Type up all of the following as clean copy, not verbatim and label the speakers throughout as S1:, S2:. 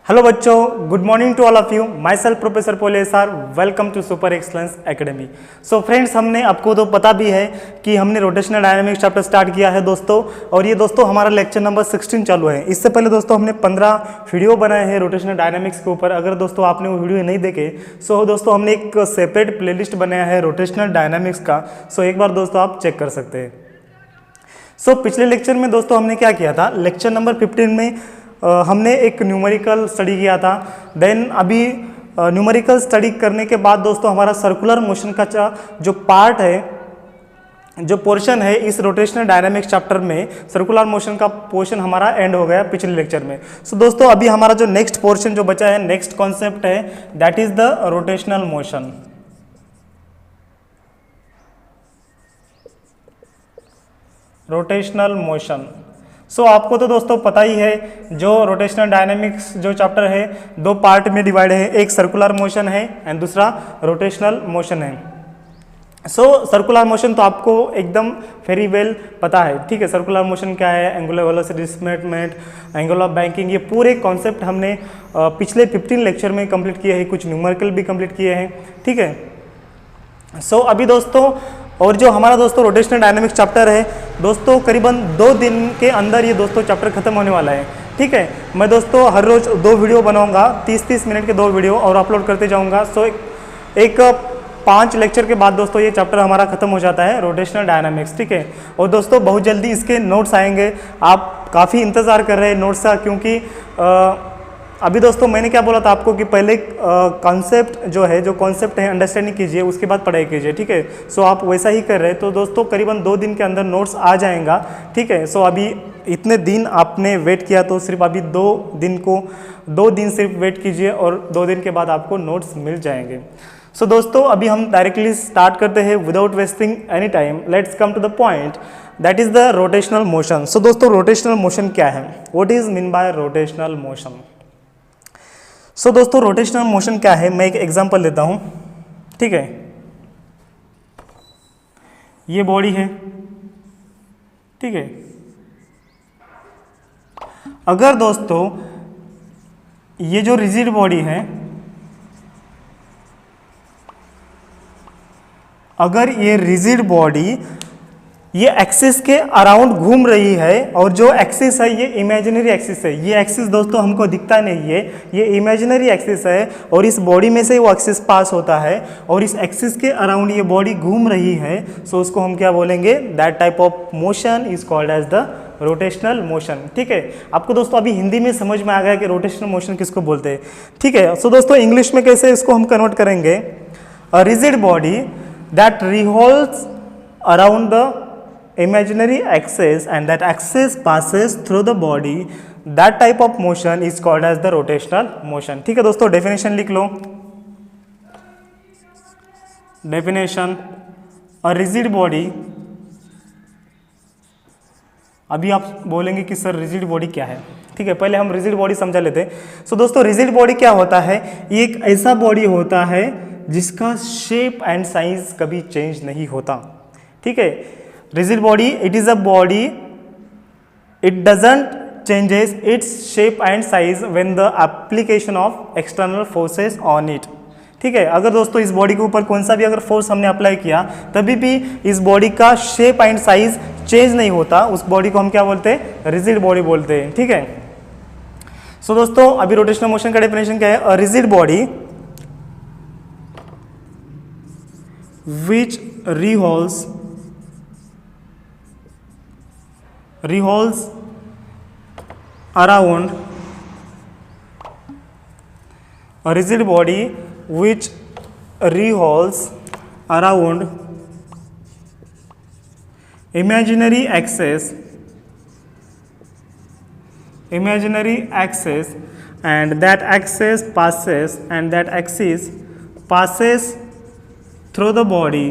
S1: Hello बच्चों, good morning to all of you. My self professor Pole sir, welcome to super excellence academy. So friends, हमने आपको तो पता भी है कि हमने रोटेशनल डायनामिक्स चैप्टर स्टार्ट किया है दोस्तों, और ये दोस्तों हमारा लेक्चर नंबर 16 चालू है। इससे पहले दोस्तों हमने 15 वीडियो बनाए हैं रोटेशनल डायनामिक्स के ऊपर। अगर दोस्तों आपने वो वीडियो नहीं देखे, सो दोस्तों हमने एक सेपरेट प्लेलिस्ट बनाया है रोटेशनल डायनामिक्स का। सो एक बार दोस्तों आप चेक कर सकते हैं। सो पिछले लेक्चर में दोस्तों हमने क्या किया था, लेक्चर नंबर 15 में हमने एक न्यूमेरिकल स्टडी किया था। देन अभी न्यूमेरिकल स्टडी करने के बाद दोस्तों हमारा सर्कुलर मोशन का जो पार्ट है, जो पोर्शन है इस रोटेशनल डायनामिक्स चैप्टर में, सर्कुलर मोशन का पोर्शन हमारा एंड हो गया पिछले लेक्चर में। सो दोस्तों अभी हमारा जो नेक्स्ट पोर्शन जो बचा है, नेक्स्ट कॉन्सेप्ट है, that is the rotational motion. Rotational motion. So आपको तो दोस्तों पता ही है, जो रोटेशनल डायनामिक्स जो चैप्टर है दो पार्ट में डिवाइड है, एक सर्कुलर मोशन है एंड दूसरा रोटेशनल मोशन है। सो सर्कुलर मोशन तो आपको एकदम वेरी वेल पता है, ठीक है। सर्कुलर मोशन क्या है, angular velocity displacement, angle of banking, ये पूरे कॉन्सेप्ट हमने पिछले 15 लेक्चर में कंप्लीट किए हैं, कुछ न्यूमेरिकल भी कंप्लीट किए हैं, ठीक है। सो अभी दोस्तों, और जो हमारा दोस्तों रोटेशनल डायनामिक्स चैप्टर है दोस्तों, करीबन 2 दिन के अंदर ये दोस्तों चैप्टर खत्म होने वाला है, ठीक है। मैं दोस्तों हर रोज 2 वीडियो बनाऊंगा, 30-30 मिनट के 2 वीडियो, और अपलोड करते जाऊंगा। सो एक 5 लेक्चर के बाद दोस्तों ये चैप्टर हमारा खत्म हो जाता है रोटेशनल डायनामिक्स, ठीक है। और दोस्तों बहुत जल्दी इसके नोट्स आएंगे, आप काफ़ी इंतज़ार कर रहे हैं नोट्स का, क्योंकि अभी दोस्तों मैंने क्या बोला था आपको कि पहले कॉन्सेप्ट जो है, जो कॉन्सेप्ट है अंडरस्टैंडिंग कीजिए, उसके बाद पढ़ाई कीजिए, ठीक है। सो आप वैसा ही कर रहे हैं, तो दोस्तों करीबन 2 दिन के अंदर नोट्स आ जाएगा, ठीक है। सो अभी इतने दिन आपने वेट किया, तो सिर्फ अभी 2 दिन सिर्फ वेट कीजिए, और 2 दिन के बाद आपको नोट्स मिल जाएंगे। सो दोस्तों अभी हम डायरेक्टली स्टार्ट करते हैं without wasting any time. Let's come to the point, that is the rotational motion. So दोस्तों रोटेशनल मोशन क्या है, what is mean by rotational motion. So दोस्तों रोटेशनल मोशन क्या है, मैं एक एग्जांपल देता हूं, ठीक है। ये बॉडी है, ठीक है। अगर दोस्तों ये जो रिजिड बॉडी है, अगर ये रिजिड बॉडी ये एक्सिस के अराउंड घूम रही है, और जो एक्सिस है ये इमेजिनरी एक्सिस है, ये एक्सिस दोस्तों हमको दिखता नहीं है, ये इमेजिनरी एक्सिस है, और इस बॉडी में से वो एक्सिस पास होता है, और इस एक्सिस के अराउंड ये बॉडी घूम रही है। सो उसको हम क्या बोलेंगे, that type of motion is called as the rotational motion, ठीक है। आपको दोस्तों अभी हिंदी में समझ में आ गया कि रोटेशनल मोशन किसको बोलते हैं, ठीक है। सो दोस्तों इंग्लिश में कैसे इसको हम कन्वर्ट करेंगे, a rigid body that revolves around the imaginary axis and that axis passes through the body, that type of motion is called as the rotational motion, ठीक है दोस्तों। डेफिनेशन लिख लो, डेफिनेशन, अ रिजिड बॉडी। अभी आप बोलेंगे कि sir rigid body क्या है, ठीक है। पहले हम रिजिड बॉडी समझा लेते हैं। सो दोस्तों रिजिड बॉडी क्या होता है, ये एक ऐसा बॉडी होता है जिसका शेप एंड साइज कभी चेंज नहीं होता, ठीक है। Rigid body, it is a body, it doesn't changes its shape and size when the application of external forces on it, ठीक है। अगर दोस्तों इस बॉडी के ऊपर कौन सा भी अगर फोर्स हमने अप्लाई किया, तभी भी इस बॉडी का शेप एंड साइज चेंज नहीं होता, उस बॉडी को हम क्या बोलते हैं, रिजिड बॉडी बोलते हैं, ठीक है। सो दोस्तों अभी रोटेशनल मोशन का डेफिनेशन क्या है, a rigid body which revolves around, a rigid body which revolves around imaginary axis, and that axis passes through the body,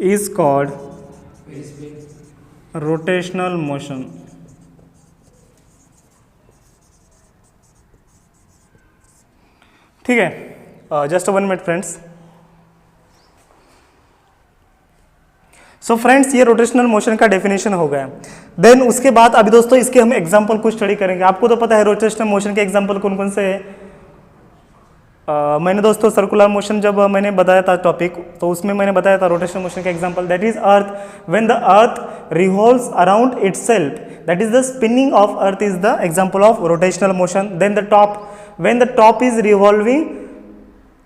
S1: is called rotational motion, ठीक है। Just 1 minute friends. So friends, ये rotational motion का definition हो गया। Then उसके बाद अभी दोस्तों इसके हम एग्जांपल कुछ स्टडी करेंगे। आपको तो पता है रोटेशनल मोशन के एग्जांपल कौन कौन से हैं। मैंने दोस्तों सर्कुलर मोशन जब मैंने बताया था टॉपिक, तो उसमें मैंने बताया था रोटेशनल मोशन का example, that is earth when the earth revolves around itself, that is the spinning of earth is the example of rotational motion. Then the top, when the top is revolving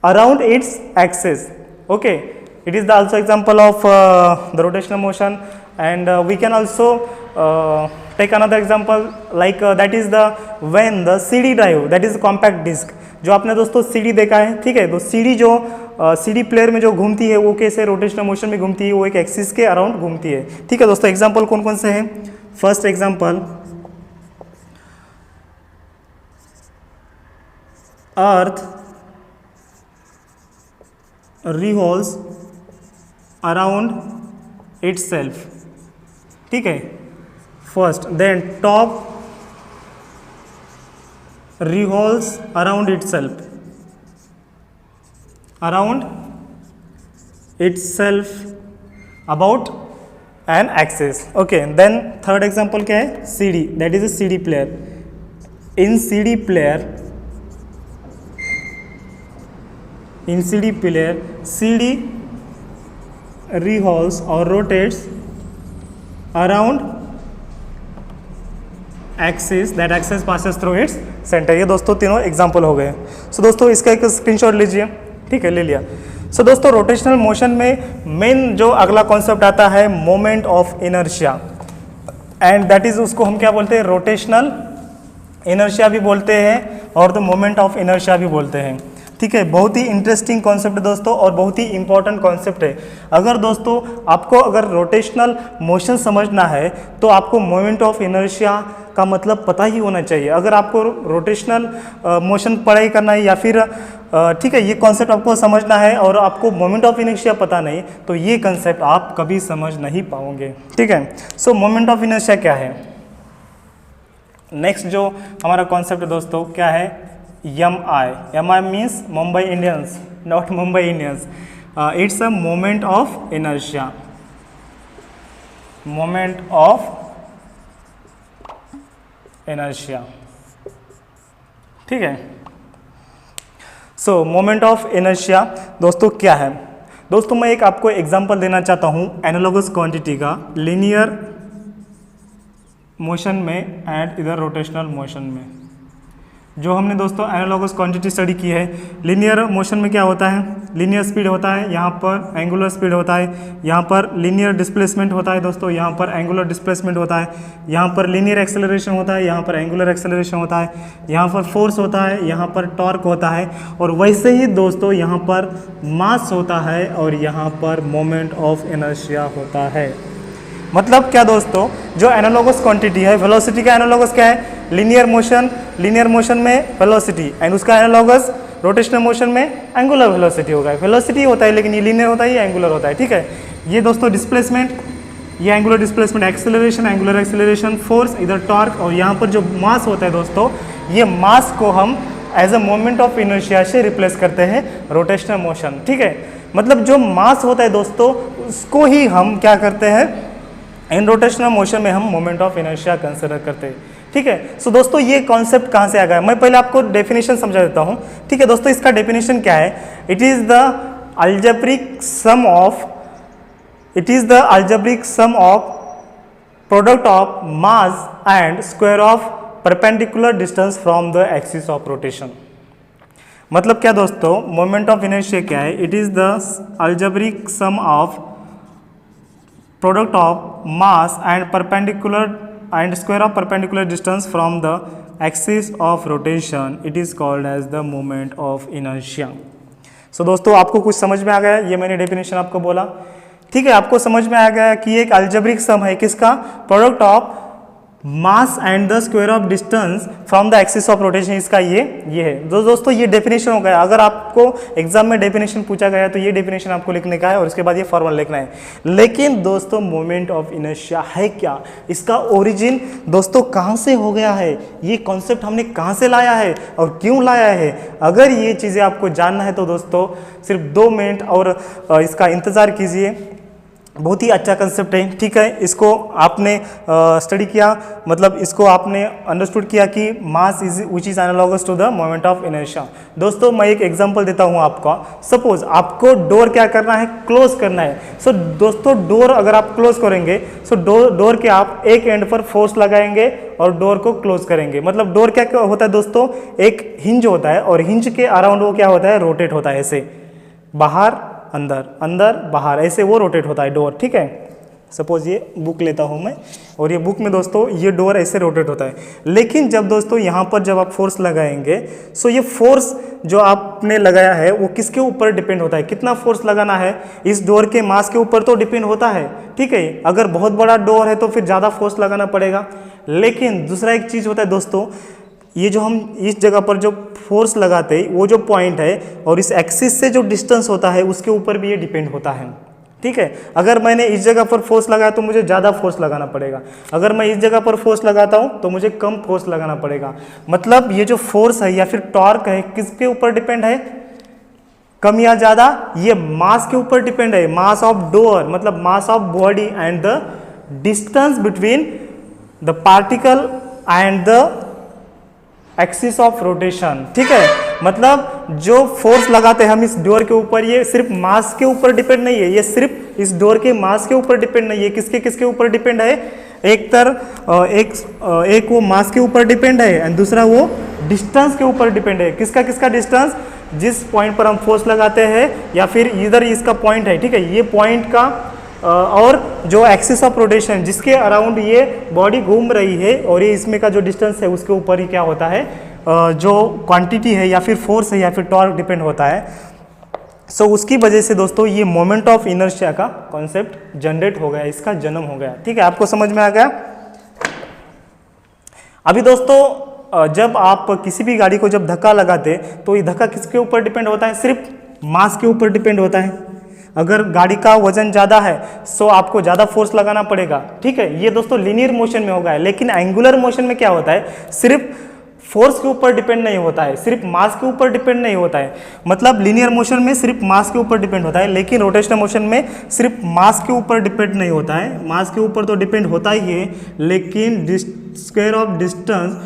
S1: around its axis, okay, it is the also example of the rotational motion. And we can also take another example like that is the when the CD drive, that is compact disc, जो आपने दोस्तों CD देखा है, ठीक है, तो CD जो CD player में जो घूमती है वो कैसे रोटेशनल मोशन में घूमती है, वो एक एक्सिस के अराउंड घूमती है, ठीक है दोस्तों। एग्जाम्पल कौन कौन से हैं। First example, earth revolves around itself, ठीक है, first. Then top revolves around itself, around itself about an axis, okay। Then third example क्या है, CD, that is a CD player, in CD player CD revolves or rotates around axis, that axis passes through its center। ये दोस्तों तीनों example हो गए। सो दोस्तों इसका एक स्क्रीनशॉट लीजिए, ठीक है, ले लिया। सो दोस्तों रोटेशनल मोशन में मेन जो अगला कॉन्सेप्ट आता है moment of inertia, and that is, उसको हम क्या बोलते हैं, रोटेशनल इनर्शिया भी बोलते हैं और द मोमेंट ऑफ इनर्शिया भी बोलते हैं, ठीक है। बहुत ही इंटरेस्टिंग कॉन्सेप्ट है दोस्तों और बहुत ही इंपॉर्टेंट कॉन्सेप्ट है। अगर दोस्तों आपको अगर रोटेशनल मोशन समझना है तो आपको मोमेंट ऑफ इनर्शिया का मतलब पता ही होना चाहिए। अगर आपको रोटेशनल मोशन पढ़ाई करना है या फिर ठीक है ये कॉन्सेप्ट आपको समझना है और आपको मोमेंट ऑफ इनर्शिया पता नहीं, तो ये कॉन्सेप्ट आप कभी समझ नहीं पाओगे, ठीक है। सो मोमेंट ऑफ इनर्शिया क्या है। नेक्स्ट जो हमारा कॉन्सेप्ट है दोस्तों क्या है, MI means Mumbai Indians, not Mumbai Indians. It's a moment of inertia. Moment of inertia. ठीक है। सो मोमेंट ऑफ इनर्शिया दोस्तों क्या है। दोस्तों मैं एक आपको एग्जांपल देना चाहता हूँ एनालॉगस क्वांटिटी का, लीनियर मोशन में एंड इधर रोटेशनल मोशन में। जो हमने दोस्तों एनालॉगस क्वांटिटी स्टडी की है, लीनियर मोशन में क्या होता है, लीनियर स्पीड होता है, यहाँ पर एंगुलर स्पीड होता है, यहाँ पर लीनियर डिस्प्लेसमेंट होता है दोस्तों, यहाँ पर एंगुलर डिस्प्लेसमेंट होता है, यहाँ पर लीनियर एक्सेलरेशन होता है, यहाँ पर एंगुलर एक्सेलरेशन होता है, यहाँ पर फोर्स होता है, यहाँ पर टॉर्क होता है, और वैसे ही दोस्तों यहाँ पर मास होता है और यहाँ पर मोमेंट ऑफ इनर्शिया होता है। मतलब क्या दोस्तों, जो एनालॉगस क्वांटिटी है, वेलोसिटी का एनालॉगस क्या है, लीनियर मोशन में वेलोसिटी, एंड उसका एनालॉगस रोटेशनल मोशन में एंगुलर वेलोसिटी होगा। वेलोसिटी होता है लेकिन ये लीनियर होता है, ये एंगुलर होता है, ठीक है। ये दोस्तों डिस्प्लेसमेंट, ये angular displacement, acceleration, angular acceleration, force, इधर टॉर्क, और यहाँ पर जो मास होता है दोस्तों, ये मास को हम as a moment of inertia से रिप्लेस करते हैं रोटेशनल मोशन, ठीक है। मतलब जो मास होता है दोस्तों उसको ही हम क्या करते हैं, इन रोटेशनल मोशन में हम मोमेंट ऑफ इनर्शिया कंसिडर करते हैं, ठीक है। सो दोस्तों ये कॉन्सेप्ट कहाँ से आ गया, मैं पहले आपको डेफिनेशन समझा देता हूँ, ठीक है दोस्तों। इसका डेफिनेशन क्या है, it is the algebraic sum of product of mass and square of perpendicular distance from the axis of rotation. मतलब क्या दोस्तों, मोमेंट ऑफ इनर्शिया क्या है, it is the algebraic sum of product of mass and square of perpendicular distance from the axis of rotation, it is called as the moment of inertia। So दोस्तों आपको कुछ समझ में आ गया, ये मैंने डेफिनेशन आपको बोला, ठीक है। आपको समझ में आ गया कि एक अलजेब्रिक सम है किसका, product of mass and the square of distance from the axis of rotation, इसका ये है। दोस्तों ये डेफिनेशन हो गया। अगर आपको एग्जाम में डेफिनेशन पूछा गया तो ये डेफिनेशन आपको लिखने का है और उसके बाद ये फॉर्मूला लिखना है। लेकिन दोस्तों मोमेंट ऑफ इनर्शिया है क्या, इसका ओरिजिन दोस्तों कहाँ से हो गया है, ये कॉन्सेप्ट हमने कहाँ से लाया है और क्यों लाया है, अगर ये चीज़ें आपको जानना है तो दोस्तों सिर्फ 2 मिनट और इसका इंतज़ार कीजिए। बहुत ही अच्छा कंसेप्ट है, ठीक है। इसको आपने स्टडी किया, मतलब इसको आपने अंडरस्टूड किया कि mass is which is analogous to the moment of inertia. दोस्तों मैं एक एग्जांपल देता हूँ आपका। सपोज आपको डोर क्या करना है, क्लोज करना है। सो दोस्तों डोर अगर आप क्लोज करेंगे, सो डोर के आप एक एंड पर फोर्स लगाएंगे और डोर को क्लोज करेंगे। मतलब डोर क्या होता है दोस्तों, एक हिंज होता है और हिंज के अराउंड वो क्या होता है, रोटेट होता है, ऐसे बाहर अंदर अंदर बाहर, ऐसे वो रोटेट होता है डोर, ठीक है। सपोज ये बुक लेता हूँ मैं, और ये बुक में दोस्तों ये डोर ऐसे रोटेट होता है। लेकिन जब दोस्तों यहाँ पर जब आप फोर्स लगाएंगे, सो ये फोर्स जो आपने लगाया है वो किसके ऊपर डिपेंड होता है, कितना फोर्स लगाना है, इस डोर के मास के ऊपर तो डिपेंड होता है, ठीक है। अगर बहुत बड़ा डोर है तो फिर ज़्यादा फोर्स लगाना पड़ेगा। लेकिन दूसरा एक चीज़ होता है दोस्तों, ये जो हम इस जगह पर जो फोर्स लगाते हैं वो जो पॉइंट है और इस एक्सिस से जो डिस्टेंस होता है उसके ऊपर भी ये डिपेंड होता है, ठीक है। अगर मैंने इस जगह पर फोर्स लगाया तो मुझे ज़्यादा फोर्स लगाना पड़ेगा, अगर मैं इस जगह पर फोर्स लगाता हूँ तो मुझे कम फोर्स लगाना पड़ेगा। मतलब ये जो फोर्स है या फिर टॉर्क है किसके ऊपर डिपेंड है, कम या ज़्यादा, ये मास के ऊपर डिपेंड है, मास ऑफ डोर, मतलब mass of body and the distance between the particle and the axis of rotation, ठीक है। मतलब जो फोर्स लगाते हैं हम इस डोर के ऊपर, ये सिर्फ मास के ऊपर डिपेंड नहीं है, ये सिर्फ इस डोर के मास के ऊपर डिपेंड नहीं है, किसके ऊपर डिपेंड है, एक वो मास के ऊपर डिपेंड है एंड दूसरा वो डिस्टेंस के ऊपर डिपेंड है। किसका डिस्टेंस, जिस पॉइंट पर हम फोर्स लगाते हैं या फिर इधर इसका पॉइंट है, ठीक है, ये पॉइंट का और जो एक्सिस ऑफ रोटेशन जिसके अराउंड ये बॉडी घूम रही है और ये इसमें का जो डिस्टेंस है उसके ऊपर ही क्या होता है, जो क्वांटिटी है या फिर फोर्स है या फिर टॉर्क डिपेंड होता है। सो उसकी वजह से दोस्तों ये मोमेंट ऑफ इनर्शिया का कॉन्सेप्ट जनरेट हो गया, इसका जन्म हो गया, ठीक है। आपको समझ में आ गया। अभी दोस्तों जब आप किसी भी गाड़ी को जब धक्का लगाते तो ये धक्का किसके ऊपर डिपेंड होता है, सिर्फ मास के ऊपर डिपेंड होता है। अगर गाड़ी का वजन ज़्यादा है सो आपको ज़्यादा फोर्स लगाना पड़ेगा, ठीक है। ये दोस्तों लीनियर मोशन में होगा, लेकिन एंगुलर मोशन में क्या होता है, सिर्फ फोर्स के ऊपर डिपेंड नहीं होता है, सिर्फ मास के ऊपर डिपेंड नहीं होता है। मतलब लीनियर मोशन में सिर्फ मास के ऊपर डिपेंड होता है, लेकिन रोटेशनल मोशन में सिर्फ मास के ऊपर डिपेंड नहीं होता है। मास के ऊपर तो डिपेंड होता ही है, लेकिन square of distance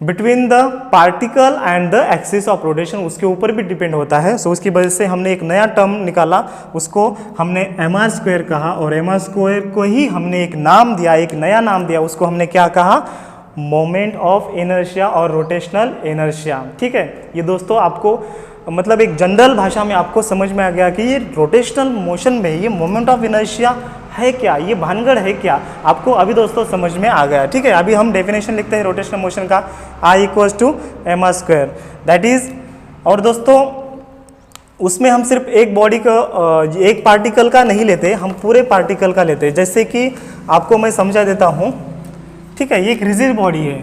S1: between the particle and the axis of rotation उसके ऊपर भी डिपेंड होता है। सो उसकी वजह से हमने एक नया टर्म निकाला, उसको हमने mr स्क्वायर कहा, और mr स्क्वायर को ही हमने एक नाम दिया, एक नया नाम दिया, उसको हमने क्या कहा, मोमेंट ऑफ इनर्शिया और रोटेशनल इनर्शिया, ठीक है। ये दोस्तों आपको मतलब एक जनरल भाषा में आपको समझ में आ गया कि ये रोटेशनल मोशन में ये मोमेंट ऑफ इनर्शिया है क्या, ये भानगढ़ है क्या, आपको अभी दोस्तों समझ में आ गया, ठीक है। अभी हम डेफिनेशन लिखते हैं रोटेशनल मोशन का, I equals to mr square, that is, और दोस्तों उसमें हम सिर्फ एक बॉडी का एक पार्टिकल का नहीं लेते, हम पूरे पार्टिकल का लेते हैं। जैसे कि आपको मैं समझा देता हूँ, ठीक है। ये एक रिजिड बॉडी है,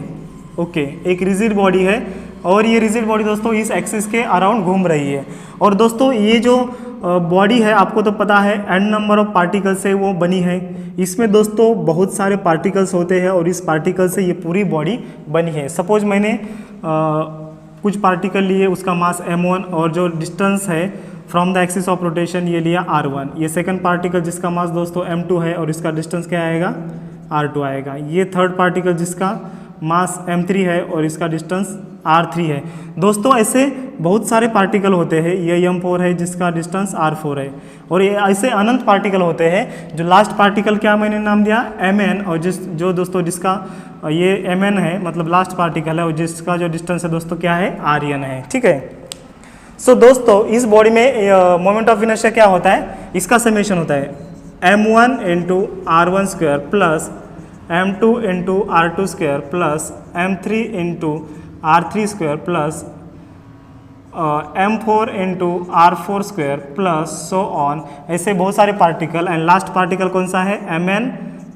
S1: ओके, एक रिजिड बॉडी है और ये रिजिड बॉडी दोस्तों इस एक्सिस के अराउंड घूम रही है। और दोस्तों ये जो बॉडी है आपको तो पता है n नंबर ऑफ पार्टिकल से वो बनी है। इसमें दोस्तों बहुत सारे पार्टिकल्स होते हैं और इस पार्टिकल से ये पूरी बॉडी बनी है। सपोज मैंने कुछ पार्टिकल लिए, उसका मास m1 और जो डिस्टेंस है from the axis of rotation ये लिया r1। ये सेकंड पार्टिकल जिसका मास दोस्तों m2 है और इसका डिस्टेंस क्या आएगा, r2 आएगा। ये थर्ड पार्टिकल जिसका मास m3 है और इसका डिस्टेंस r3 है। दोस्तों ऐसे बहुत सारे पार्टिकल होते हैं, ये m4 है जिसका डिस्टेंस r4 है, और ये ऐसे अनंत पार्टिकल होते हैं। जो लास्ट पार्टिकल क्या मैंने नाम दिया, mn, और जो दोस्तों जिसका ये mn है मतलब लास्ट पार्टिकल है और जिसका जो डिस्टेंस है दोस्तों क्या है, rn है, ठीक है। सो दोस्तों इस बॉडी में मोमेंट ऑफ इनर्शिया क्या होता है, इसका समेशन होता है m1 into r1 square plus m2 into r2 square plus m3 into r3 square plus m4 into r4 square plus so on, ऐसे बहुत सारे पार्टिकल। एंड लास्ट पार्टिकल कौन सा है, mn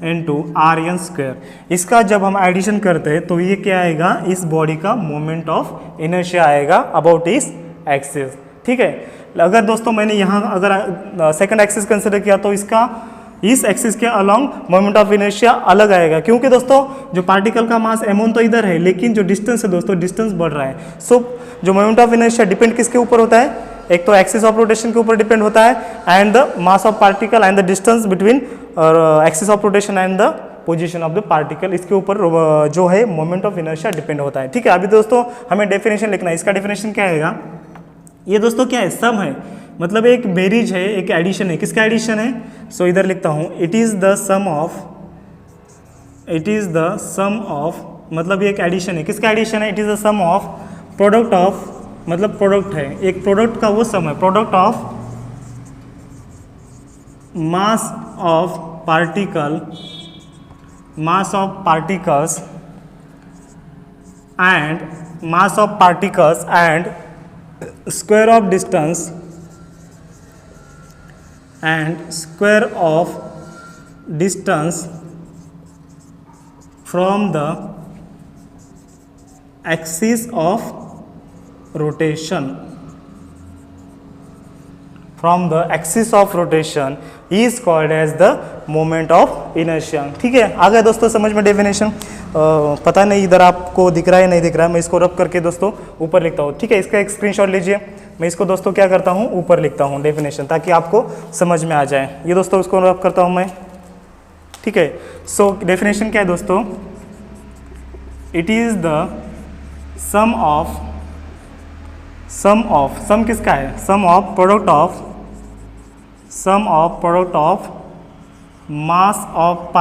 S1: इंटू rn स्क्वायर। इसका जब हम एडिशन करते हैं तो ये क्या आएगा, इस बॉडी का मोमेंट ऑफ इनर्शिया आएगा अबाउट इस एक्सिस, ठीक है। अगर दोस्तों मैंने यहाँ अगर सेकंड एक्सिस कंसिडर किया तो इसका इस एक्सिस के अलोंग मोमेंट ऑफ इनर्शिया अलग आएगा, क्योंकि दोस्तों जो पार्टिकल का मास m1 तो इधर है, लेकिन जो डिस्टेंस है दोस्तों डिस्टेंस बढ़ रहा है। सो जो मोमेंट ऑफ इनर्शिया डिपेंड किसके ऊपर होता है, एक तो एक्सिस ऑफ रोटेशन के ऊपर डिपेंड होता है and the mass of particle and the distance between axis of rotation and the position of the particle, इसके ऊपर जो है मोमेंट ऑफ इनर्शिया डिपेंड होता है। ठीक है, अभी दोस्तों हमें डेफिनेशन लिखना है। इसका डेफिनेशन क्या आएगा, ये दोस्तों क्या है, सम है, मतलब एक बेरीज है, एक एडिशन है। किसका एडिशन है, सो इधर लिखता हूँ, it is the sum of, मतलब ये एक एडिशन है। किसका एडिशन है, it is the sum of product of, मतलब प्रोडक्ट है, एक प्रोडक्ट का वो सम है, product of mass of particles and square of distance from the axis of rotation is called as the moment of inertia। ठीक है, आ गया दोस्तों समझ में डेफिनेशन। पता नहीं इधर आपको दिख रहा है नहीं दिख रहा है, मैं इसको रब करके दोस्तों ऊपर लिखता हूँ। ठीक है, इसका एक स्क्रीनशॉट लीजिए। मैं इसको दोस्तों क्या करता हूँ, ऊपर लिखता हूँ डेफिनेशन, ताकि आपको समझ में आ जाए। ये दोस्तों उसको रब करता हूँ मैं। ठीक है, सो डेफिनेशन क्या है दोस्तों, इट इज़ द सम किसका है, sum of product of mass of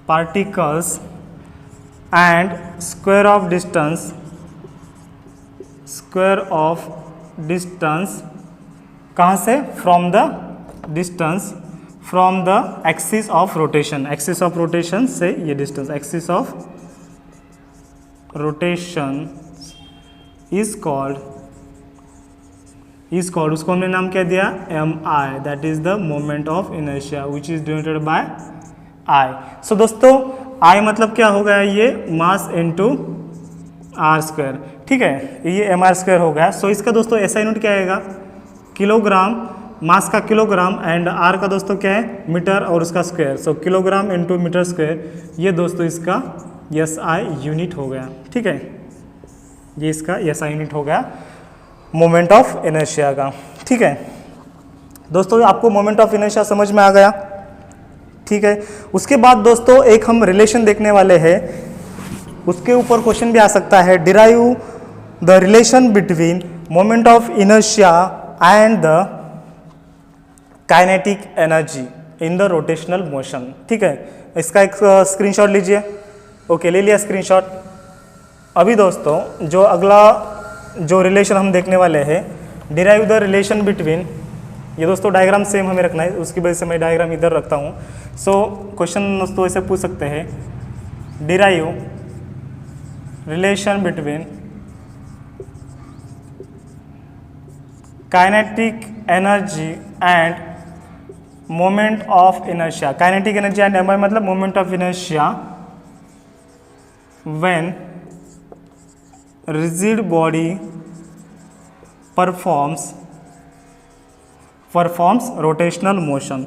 S1: particles and square of distance कहाँ से, from the axis of rotation से ये distance, axis of rotation is called, उसको हमने नाम क्या दिया, mi, that is the moment of inertia which is denoted by I। So दोस्तों I मतलब क्या हो गया, ये मास इनटू आर स्क्वायर। ठीक है, ये mr² हो गया। सो इसका दोस्तों SI यूनिट क्या आएगा, किलोग्राम, मास का किलोग्राम एंड आर का दोस्तों क्या है, मीटर और उसका square. So kilogram into metre square, ये दोस्तों इसका SI यूनिट हो गया। ठीक है, ये इसका SI यूनिट हो गया मोमेंट ऑफ इनर्शिया का। ठीक है दोस्तों, आपको मोमेंट ऑफ इनर्शिया समझ में आ गया। ठीक है, उसके बाद दोस्तों एक हम रिलेशन देखने वाले हैं, उसके ऊपर क्वेश्चन भी आ सकता है, derive the relation between moment of inertia and the kinetic energy in the rotational motion. ठीक है, इसका एक स्क्रीनशॉट लीजिए। ओके, ले लिया स्क्रीनशॉट। अभी दोस्तों जो अगला जो रिलेशन हम देखने वाले हैं, डिराइव द रिलेशन बिटवीन, ये दोस्तों डायग्राम सेम हमें रखना है, उसकी वजह से मैं डायग्राम इधर रखता हूँ। सो क्वेश्चन दोस्तों ऐसे पूछ सकते हैं, derive relation between kinetic energy and moment of inertia. Kinetic energy and M मतलब moment of inertia when rigid body performs rotational motion।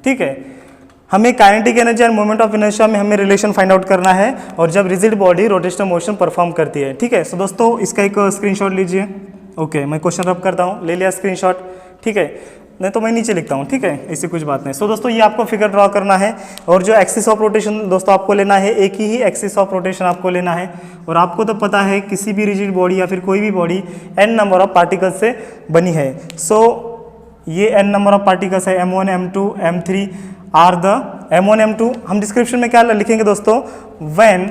S1: ठीक है, हमें kinetic energy and moment of inertia में हमें रिलेशन फाइंड आउट करना है, और जब rigid body rotational motion perform करती है। ठीक है, सो दोस्तों इसका एक स्क्रीनशॉट लीजिए। ओके, मैं क्वेश्चन रब करता हूँ, ले लिया स्क्रीनशॉट। ठीक है, नहीं तो मैं नीचे लिखता हूँ। ठीक है, ऐसी कुछ बात नहीं। सो दोस्तों ये आपको फिगर ड्रॉ करना है, और जो एक्सिस ऑफ रोटेशन दोस्तों आपको लेना है, एक ही एक्सिस ऑफ रोटेशन आपको लेना है। और आपको तो पता है किसी भी रिजिड बॉडी या फिर कोई भी body n number of particles से बनी है। सो ये n नंबर ऑफ पार्टिकल्स है, m1 m2 m3 are the m1 m2। हम डिस्क्रिप्शन में क्या लिखेंगे दोस्तों, when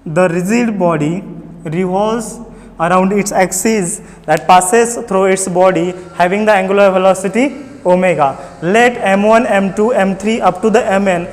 S1: the rigid body revolves around its axis that passes through its body having the angular velocity omega. Let m1, m2, m3 up to the mn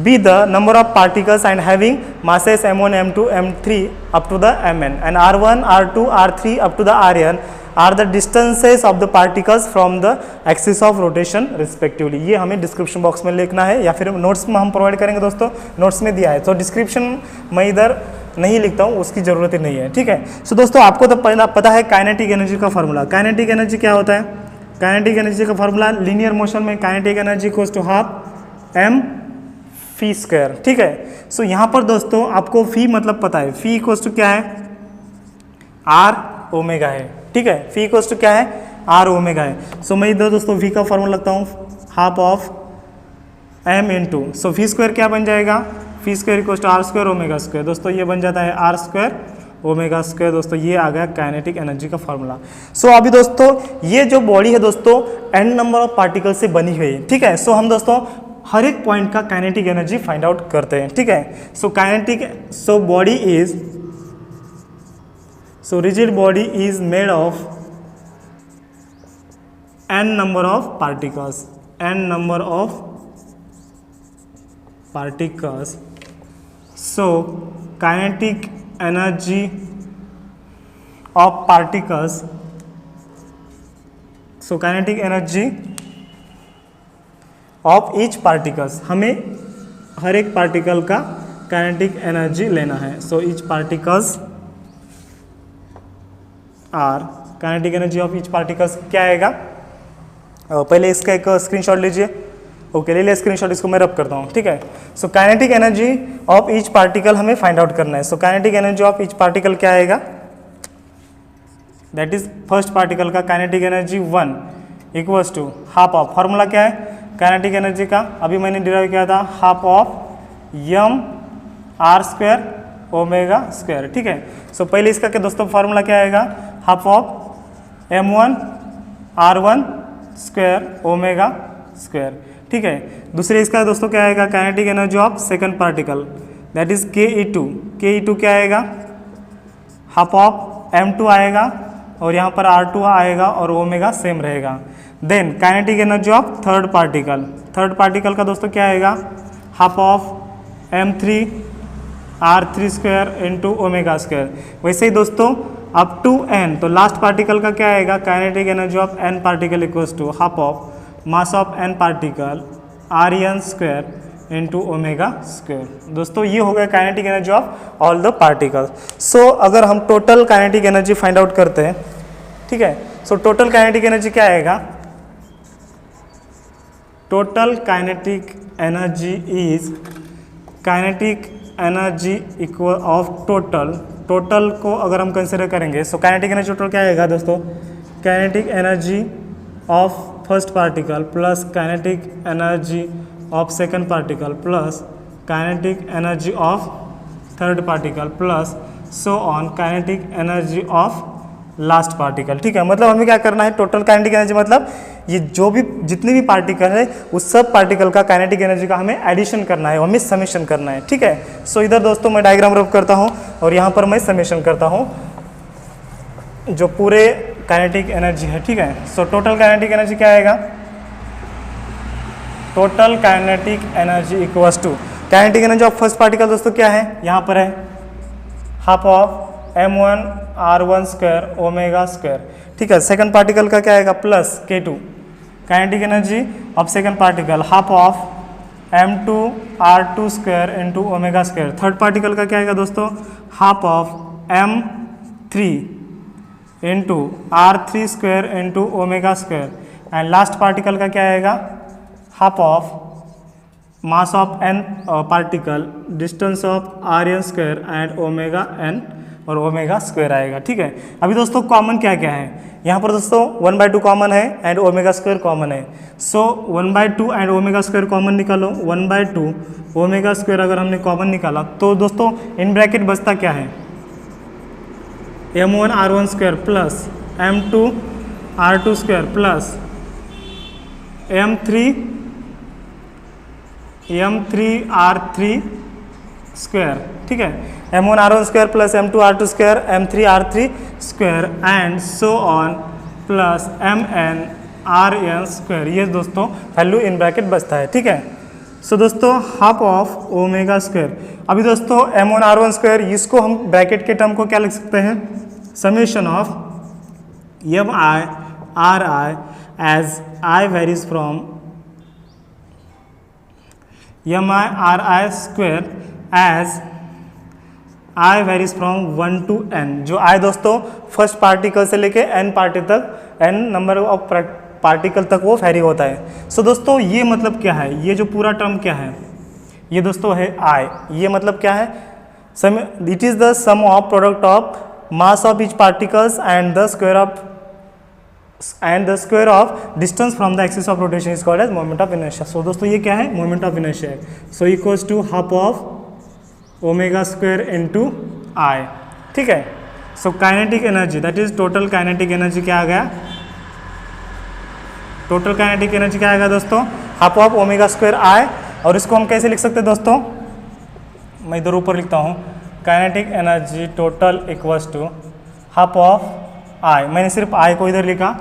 S1: be the number of particles and having masses m1, m2, m3 up to the mn, and r1, r2, r3 up to the rn are the distances of the particles from the axis of rotation respectively। ये हमें description box में लिखना है, या फिर notes में हम provide करेंगे दोस्तों, नोट्स में दिया है। तो डिस्क्रिप्शन मैं इधर नहीं लिखता हूँ, उसकी ज़रूरत ही नहीं है। ठीक है, सो दोस्तों आपको तो पता है काइनेटिक एनर्जी का फार्मूला। काइनेटिक एनर्जी क्या होता है, काइनेटिक एनर्जी का फार्मूला लीनियर मोशन में kinetic energy equals to half m फी स्क्वायर, ठीक है। सो यहाँ पर दोस्तों आपको फी मतलब पता है, फी इक्वल्स टू क्या है, आर ओमेगा है, ठीक है। फी इक्वल्स टू क्या है, आर ओमेगा है। सो मैं इधर दोस्तों फी का फॉर्मूला लगता हूँ half of M into, so phi square क्या बन जाएगा, phi square equals to R square omega square. दोस्तों ये बन जाता है आर स्क्वायर ओमेगा स्क्वायर। दोस्तों ये आ गया काइनेटिक एनर्जी का फॉर्मूला। सो अभी दोस्तों ये जो बॉडी है दोस्तों एन नंबर ऑफ पार्टिकल से बनी हुई है, ठीक है। सो हम दोस्तों हर एक पॉइंट का काइनेटिक एनर्जी फाइंड आउट करते हैं, ठीक है। So kinetic, so body is, so rigid body is made of n number of particles, n number of particles. So kinetic energy of particles, so kinetic energy of each particles, हमें हर एक particle का kinetic energy लेना है। So each particles are, kinetic energy of each particles क्या आएगा, पहले इसका एक स्क्रीनशॉट लीजिए। ओके, ले लिया स्क्रीनशॉट, इसको मैं रब करता हूँ, ठीक है। So kinetic energy of each particle हमें फाइंड आउट करना है। So kinetic energy of each particle क्या आएगा, दैट इज फर्स्ट पार्टिकल का kinetic energy 1 equals to half of, formula क्या है काइनेटिक एनर्जी का, अभी मैंने डिराइव किया था, half of M R square omega square, ठीक है। सो पहले इसका क्या दोस्तों फॉर्मूला क्या आएगा, half of m1 r1 square omega square, ठीक है। दूसरे इसका दोस्तों क्या आएगा, kinetic energy of second particle that is के ई टू क्या आएगा, हाफ ऑफ m2 आएगा और यहाँ पर r2 आएगा और ओमेगा सेम रहेगा। Then kinetic energy of third particle का दोस्तों क्या आएगा, half of m3 r3 square into omega square. वैसे ही दोस्तों अप टू n, तो लास्ट पार्टिकल का क्या आएगा, kinetic energy of n particle equals to half of mass of n particle R N square into omega square. दोस्तों ये हो गया kinetic energy of all the particles. So अगर हम total kinetic energy find out करते हैं, ठीक है। सो टोटल काइनेटिक एनर्जी क्या आएगा, total kinetic energy is kinetic energy equal of total को अगर हम कंसिडर करेंगे, सो काइनेटिक एनर्जी टोटल क्या आएगा दोस्तों, kinetic energy of first particle plus kinetic energy of second particle plus kinetic energy of third particle plus so on kinetic energy of last particle, ठीक है। मतलब हमें क्या करना है, टोटल काइनेटिक एनर्जी मतलब ये जो भी जितने भी पार्टिकल है उस सब पार्टिकल का काइनेटिक एनर्जी का हमें एडिशन करना है, हमें समेशन करना है, ठीक है। सो इधर दोस्तों मैं डायग्राम रब करता हूँ और यहाँ पर मैं समेशन करता हूँ जो पूरे काइनेटिक एनर्जी है, ठीक है। सो टोटल काइनेटिक एनर्जी क्या आएगा, total kinetic energy equals to kinetic energy of first particle दोस्तों क्या है, यहाँ पर है half of m1 r1 square omega square, ठीक है। सेकंड पार्टिकल का क्या आएगा, plus k2 kinetic energy of second particle half of m2 r2 square into omega square. Third particle का क्या आएगा दोस्तों, half of m3 into r3 square into omega square. And last particle का क्या आएगा, half of mass of n particle distance of r n square and omega n और omega square आएगा, ठीक है। अभी दोस्तों कॉमन क्या क्या है, यहाँ पर दोस्तों 1/2 कॉमन है एंड ओमेगा स्क्वायर कॉमन है। सो 1/2 एंड ओमेगा स्क्वायर कॉमन निकालो, 1/2 ओमेगा स्क्वायर अगर हमने कॉमन निकाला तो दोस्तों इन ब्रैकेट बचता क्या है, m1 r1 square plus m2 r2 square plus m3 r3 square, ठीक है। m1 r1 square plus m2 r2 square m3 r3 square and so on plus mn rn square. ये दोस्तों वैल्यू इन ब्रैकेट बचता है, ठीक है। सो दोस्तों half of omega square, अभी दोस्तों m1 r1 स्क्वायर इसको हम ब्रैकेट के टर्म को क्या लिख सकते हैं, summation of mi ri as i varies from mi ri square as i varies from 1 to n, जो i दोस्तों फर्स्ट पार्टिकल से लेके n पार्टी तक n नंबर ऑफ पार्टिकल तक वो वैरी होता है। सो दोस्तों ये मतलब क्या है, ये जो पूरा टर्म क्या है, ये दोस्तों है आई। ये मतलब क्या है, sum it is the sum of product of mass of each particles and the square of distance from the axis of rotation is called as moment of inertia. So दोस्तों ये क्या है, मोमेंट ऑफ इनर्शिया है। So equals to half of omega square into I, ठीक है। So kinetic energy that is total kinetic energy क्या आ गया, टोटल काइनेटिक एनर्जी क्या आएगा दोस्तों, हाफ ऑफ ओमेगा स्क्वायर आई। और इसको हम कैसे लिख सकते हैं दोस्तों, मैं इधर ऊपर लिखता हूँ, kinetic energy total equals to half of I. मैंने सिर्फ आई को इधर लिखा,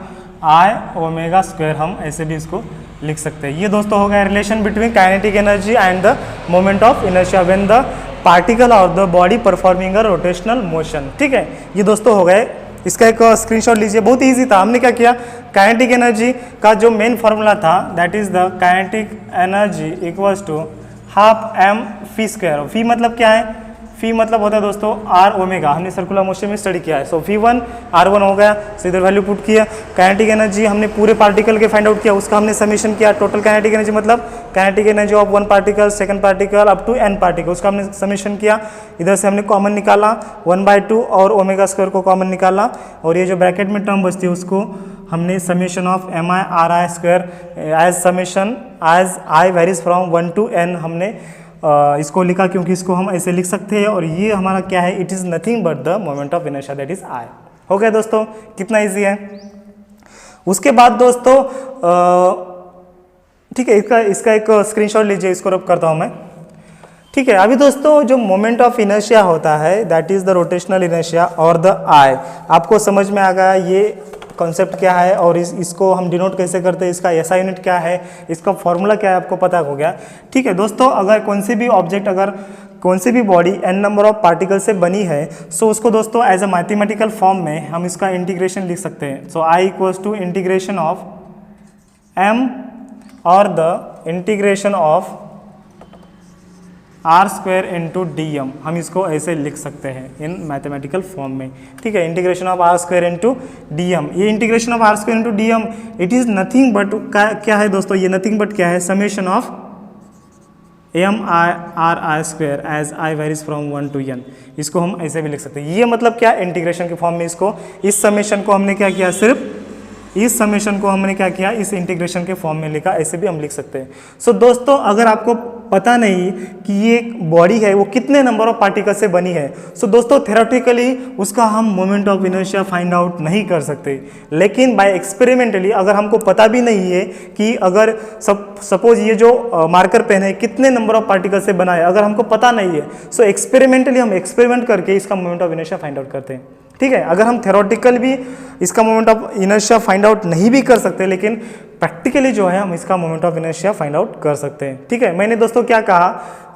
S1: आई ओमेगा स्क्वायर, हम ऐसे भी इसको लिख सकते हैं। ये दोस्तों हो गया relation between kinetic energy and the moment of inertia when the particle और the body performing a rotational motion, ठीक है। ये दोस्तों हो गए, इसका एक स्क्रीनशॉट लीजिए, बहुत इजी था। हमने क्या किया, काइनेटिक एनर्जी का जो मेन फॉर्मूला था that is the kinetic energy equals to half m v square. V मतलब क्या है, फी मतलब होता है दोस्तों आर ओमेगा, हमने सर्कुलर मोशन में स्टडी किया है। सो फी वन R1 हो गया, सो इधर वैल्यू पुट किया। काइनेटिक एनर्जी हमने पूरे पार्टिकल के फाइंड आउट किया, उसका हमने समेशन किया। टोटल काइनेटिक एनर्जी मतलब kinetic energy of one particle, second particle up to n particle, उसका हमने समेशन किया। इधर से हमने कॉमन निकाला 1/2 और ओमेगा स्क्वायर को कॉमन निकाला, और ये जो ब्रैकेट में टर्म बचती है उसको हमने summation of mi ri square as summation as i varies from 1 to n हमने इसको लिखा, क्योंकि इसको हम ऐसे लिख सकते हैं। और ये हमारा क्या है, it is nothing but the moment of inertia that is आई। हो गया दोस्तों, कितना इजी है। उसके बाद दोस्तों ठीक है, इसका एक स्क्रीनशॉट लीजिए, इसको रब करता हूँ मैं, ठीक है। अभी दोस्तों जो मोमेंट ऑफ इनर्शिया होता है that is the rotational inertia और द आई, आपको समझ में आ गया ये कॉन्सेप्ट क्या है और इसको हम डिनोट कैसे करते हैं, इसका एसआई यूनिट क्या है, इसका फॉर्मूला क्या है, आपको पता हो गया, ठीक है। दोस्तों अगर कौन सी भी ऑब्जेक्ट, अगर कौन सी भी body n number of particle से बनी है, सो उसको दोस्तों एज अ मैथमेटिकल फॉर्म में हम इसका इंटीग्रेशन लिख सकते हैं। So I equals to integration of m और the integration of r square into d m, हम इसको ऐसे लिख सकते हैं इन मैथमेटिकल फॉर्म में, ठीक है। Integration of r square into d m, ये integration of r square into d m it is nothing but क्या है दोस्तों, ये नथिंग बट क्या है, summation of m i r i square as i varies from 1 to n, इसको हम ऐसे भी लिख सकते हैं। ये मतलब क्या, इंटीग्रेशन के फॉर्म में इसको, इस समेशन को हमने क्या किया, सिर्फ इस समेशन को हमने क्या किया, इस इंटीग्रेशन के फॉर्म में लिखा, ऐसे भी हम लिख सकते हैं। सो दोस्तों अगर आपको पता नहीं कि ये बॉडी है वो कितने नंबर ऑफ पार्टिकल से बनी है, सो दोस्तों थ्योरेटिकली उसका हम moment of inertia find out नहीं कर सकते, लेकिन बाय एक्सपेरिमेंटली अगर हमको पता भी नहीं है कि अगर सपोज ये जो मार्कर पेन है कितने नंबर ऑफ पार्टिकल से बना है, अगर हमको पता नहीं है, सो एक्सपेरिमेंटली हम एक्सपेरिमेंट करके इसका moment of inertia find out करते हैं, ठीक है। अगर हम थ्योरेटिकल भी इसका moment of inertia find out नहीं भी कर सकते, लेकिन प्रैक्टिकली जो है हम इसका moment of inertia find out कर सकते हैं, ठीक है। मैंने दोस्तों क्या कहा,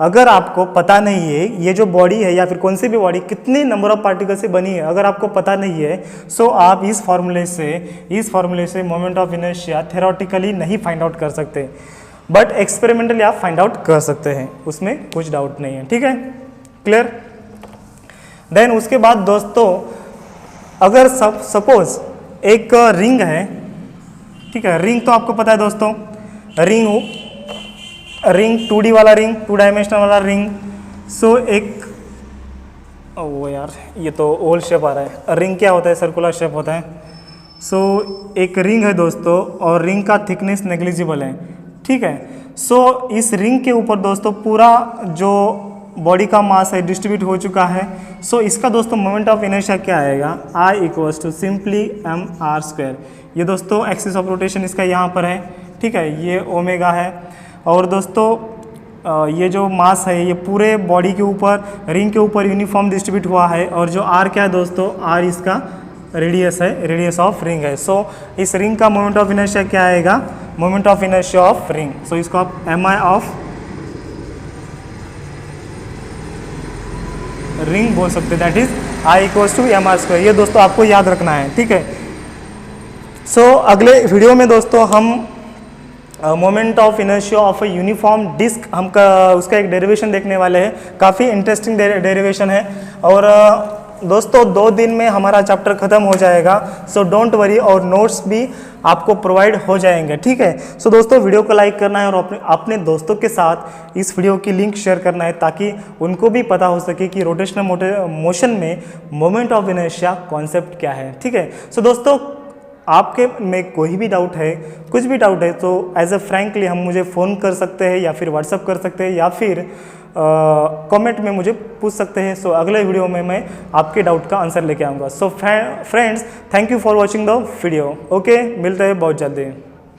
S1: अगर आपको पता नहीं है ये जो बॉडी है या फिर कौन सी भी बॉडी कितने नंबर ऑफ पार्टिकल से बनी है, अगर आपको पता नहीं है, सो आप इस फॉर्मूले से मोमेंट ऑफ इनर्शिया थ्योरेटिकली नहीं फाइंड आउट कर सकते, बट एक्सपेरिमेंटली आप फाइंड आउट कर सकते हैं, उसमें कुछ डाउट नहीं है, ठीक है, क्लियर। देन उसके बाद दोस्तों अगर सपोज एक रिंग है, ठीक है, रिंग तो आपको पता है दोस्तों, रिंग 2D वाला रिंग, 2 डायमेंशनल वाला रिंग। सो एक वो यार ये तो ओवल शेप आ रहा है, रिंग क्या होता है, सर्कुलर शेप होता है। सो एक रिंग है दोस्तों और रिंग का थिकनेस नेग्लिजिबल है, ठीक है। सो इस रिंग के ऊपर दोस्तों पूरा जो बॉडी का मास है डिस्ट्रीब्यूट हो चुका है। सो इसका दोस्तों मोमेंट ऑफ इनर्शिया क्या आएगा, I equals to simply M are square. ये दोस्तों एक्सिस ऑफ रोटेशन इसका यहाँ पर है, ठीक है, ये ओमेगा है। और दोस्तों ये जो मास है ये पूरे बॉडी के ऊपर, रिंग के ऊपर यूनिफॉर्म डिस्ट्रीब्यूट हुआ है। और जो आर क्या है दोस्तों, आर इसका रेडियस है, रेडियस ऑफ रिंग है। सो इस रिंग का मोमेंट ऑफ इनर्शिया क्या आएगा, moment of inertia of ring. So इसको आप एम आई ऑफ रिंग बोल सकते हैं, that is I equals to m are square. ये दोस्तों आपको याद रखना है, ठीक है। सो अगले वीडियो में दोस्तों हम moment of inertia of a uniform disc उसका एक डेरिवेशन देखने वाले हैं, काफ़ी इंटरेस्टिंग डेरिवेशन है। और दोस्तों 2 दिन में हमारा चैप्टर ख़त्म हो जाएगा, सो डोंट वरी, और नोट्स भी आपको प्रोवाइड हो जाएंगे, ठीक है। सो दोस्तों वीडियो को लाइक करना है और अपने दोस्तों के साथ इस वीडियो की लिंक शेयर करना है ताकि उनको भी पता हो सके कि रोटेशनल मोशन में मोमेंट ऑफ इनर्शिया कॉन्सेप्ट क्या है, ठीक है। सो दोस्तों आपके में कोई भी डाउट है, कुछ भी डाउट है, तो एज अ फ्रैंकली हम मुझे फ़ोन कर सकते हैं या फिर व्हाट्सअप कर सकते हैं या फिर कमेंट में मुझे पूछ सकते हैं। सो अगले वीडियो में मैं आपके डाउट का आंसर लेके आऊँगा। So friends, thank you for watching the video. Okay, मिलते हैं बहुत जल्दी।